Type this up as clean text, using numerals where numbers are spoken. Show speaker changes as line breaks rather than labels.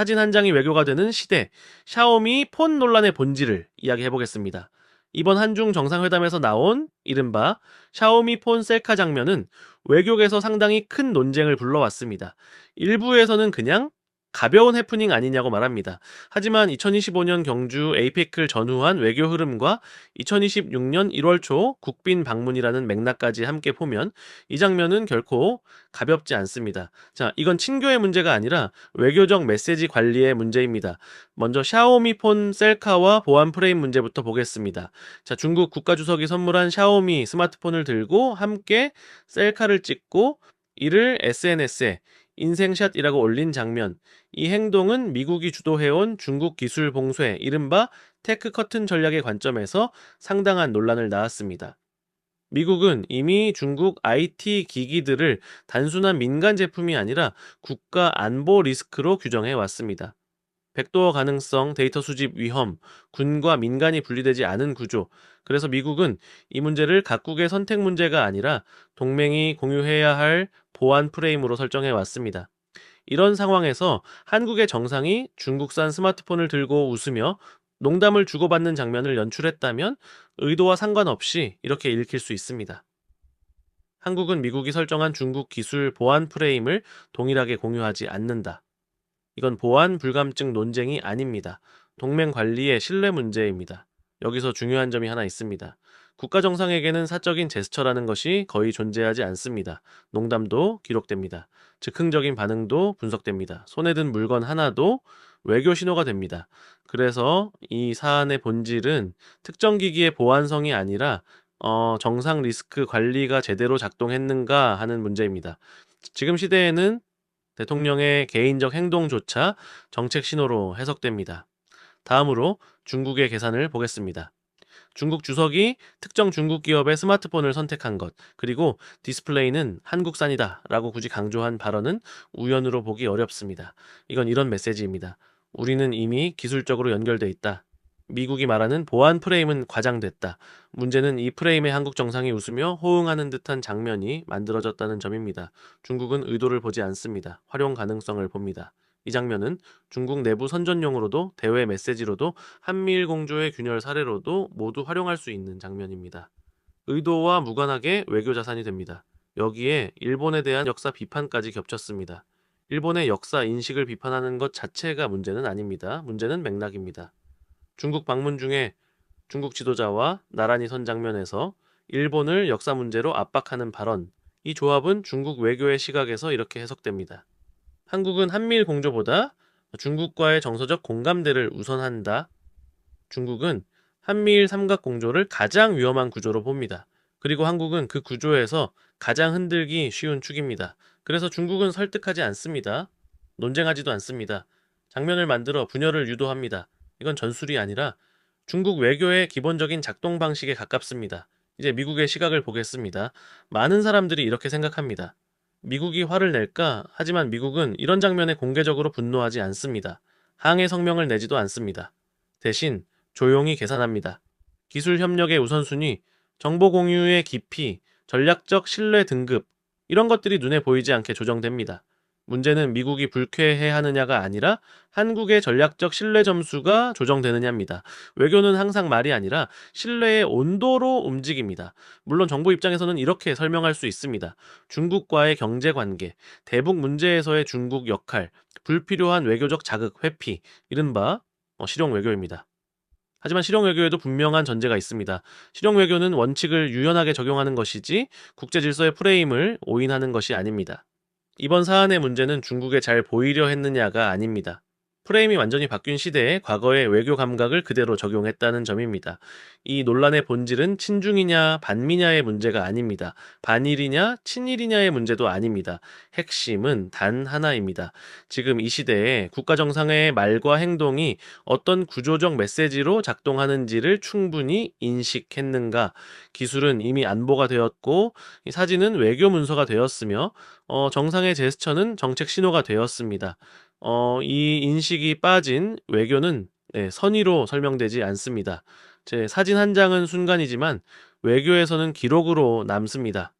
사진 한 장이 외교가 되는 시대, 샤오미 폰 논란의 본질을 이야기해 보겠습니다. 이번 한중 정상회담에서 나온 이른바 샤오미 폰 셀카 장면은 외국에서 상당히 큰 논쟁을 불러왔습니다. 일부에서는 그냥 가벼운 해프닝 아니냐고 말합니다. 하지만 2025년 경주 에이펙을 전후한 외교 흐름과 2026년 1월 초 국빈 방문이라는 맥락까지 함께 보면 이 장면은 결코 가볍지 않습니다. 자, 이건 친교의 문제가 아니라 외교적 메시지 관리의 문제입니다. 먼저 샤오미 폰 셀카와 보안 프레임 문제부터 보겠습니다. 자, 중국 국가주석이 선물한 샤오미 스마트폰을 들고 함께 셀카를 찍고 이를 SNS에 인생샷이라고 올린 장면. 이 행동은 미국이 주도해온 중국 기술 봉쇄, 이른바 테크 커튼 전략의 관점에서 상당한 논란을 낳았습니다. 미국은 이미 중국 IT 기기들을 단순한 민간 제품이 아니라 국가 안보 리스크로 규정해 왔습니다. 백도어 가능성, 데이터 수집 위험, 군과 민간이 분리되지 않은 구조. 그래서 미국은 이 문제를 각국의 선택 문제가 아니라 동맹이 공유해야 할 보안 프레임으로 설정해 왔습니다. 이런 상황에서 한국의 정상이 중국산 스마트폰을 들고 웃으며 농담을 주고받는 장면을 연출했다면 의도와 상관없이 이렇게 읽힐 수 있습니다. 한국은 미국이 설정한 중국 기술 보안 프레임을 동일하게 공유하지 않는다. 이건 보안 불감증 논쟁이 아닙니다. 동맹 관리의 신뢰 문제입니다. 여기서 중요한 점이 하나 있습니다. 국가 정상에게는 사적인 제스처라는 것이 거의 존재하지 않습니다. 농담도 기록됩니다. 즉흥적인 반응도 분석됩니다. 손에 든 물건 하나도 외교 신호가 됩니다. 그래서 이 사안의 본질은 특정 기기의 보안성이 아니라 정상 리스크 관리가 제대로 작동했는가 하는 문제입니다. 지금 시대에는 대통령의 개인적 행동조차 정책 신호로 해석됩니다. 다음으로 중국의 계산을 보겠습니다. 중국 주석이 특정 중국 기업의 스마트폰을 선택한 것, 그리고 디스플레이는 한국산이다 라고 굳이 강조한 발언은 우연으로 보기 어렵습니다. 이건 이런 메시지입니다. 우리는 이미 기술적으로 연결돼 있다. 미국이 말하는 보안 프레임은 과장됐다. 문제는 이 프레임에 한국 정상이 웃으며 호응하는 듯한 장면이 만들어졌다는 점입니다. 중국은 의도를 보지 않습니다. 활용 가능성을 봅니다. 이 장면은 중국 내부 선전용으로도 대외 메시지로도 한미일 공조의 균열 사례로도 모두 활용할 수 있는 장면입니다. 의도와 무관하게 외교 자산이 됩니다. 여기에 일본에 대한 역사 비판까지 겹쳤습니다. 일본의 역사 인식을 비판하는 것 자체가 문제는 아닙니다. 문제는 맥락입니다. 중국 방문 중에 중국 지도자와 나란히 선 장면에서 일본을 역사 문제로 압박하는 발언, 이 조합은 중국 외교의 시각에서 이렇게 해석됩니다. 한국은 한미일 공조보다 중국과의 정서적 공감대를 우선한다. 중국은 한미일 삼각 공조를 가장 위험한 구조로 봅니다. 그리고 한국은 그 구조에서 가장 흔들기 쉬운 축입니다. 그래서 중국은 설득하지 않습니다. 논쟁하지도 않습니다. 장면을 만들어 분열을 유도합니다. 이건 전술이 아니라 중국 외교의 기본적인 작동 방식에 가깝습니다. 이제 미국의 시각을 보겠습니다. 많은 사람들이 이렇게 생각합니다. 미국이 화를 낼까? 하지만 미국은 이런 장면에 공개적으로 분노하지 않습니다. 항해 성명을 내지도 않습니다. 대신 조용히 계산합니다. 기술 협력의 우선순위, 정보 공유의 깊이, 전략적 신뢰 등급, 이런 것들이 눈에 보이지 않게 조정됩니다. 문제는 미국이 불쾌해하느냐가 아니라 한국의 전략적 신뢰 점수가 조정되느냐입니다. 외교는 항상 말이 아니라 신뢰의 온도로 움직입니다. 물론 정부 입장에서는 이렇게 설명할 수 있습니다. 중국과의 경제 관계, 대북 문제에서의 중국 역할, 불필요한 외교적 자극, 회피, 이른바 실용 외교입니다. 하지만 실용 외교에도 분명한 전제가 있습니다. 실용 외교는 원칙을 유연하게 적용하는 것이지 국제 질서의 프레임을 오인하는 것이 아닙니다. 이번 사안의 문제는 중국에 잘 보이려 했느냐가 아닙니다. 프레임이 완전히 바뀐 시대에 과거의 외교 감각을 그대로 적용했다는 점입니다. 이 논란의 본질은 친중이냐 반미냐의 문제가 아닙니다. 반일이냐 친일이냐의 문제도 아닙니다. 핵심은 단 하나입니다. 지금 이 시대에 국가 정상의 말과 행동이 어떤 구조적 메시지로 작동하는지를 충분히 인식했는가. 기술은 이미 안보가 되었고 이 사진은 외교 문서가 되었으며 정상의 제스처는 정책 신호가 되었습니다. 이 인식이 빠진 외교는 선의로 설명되지 않습니다. 제 사진 한 장은 순간이지만 외교에서는 기록으로 남습니다.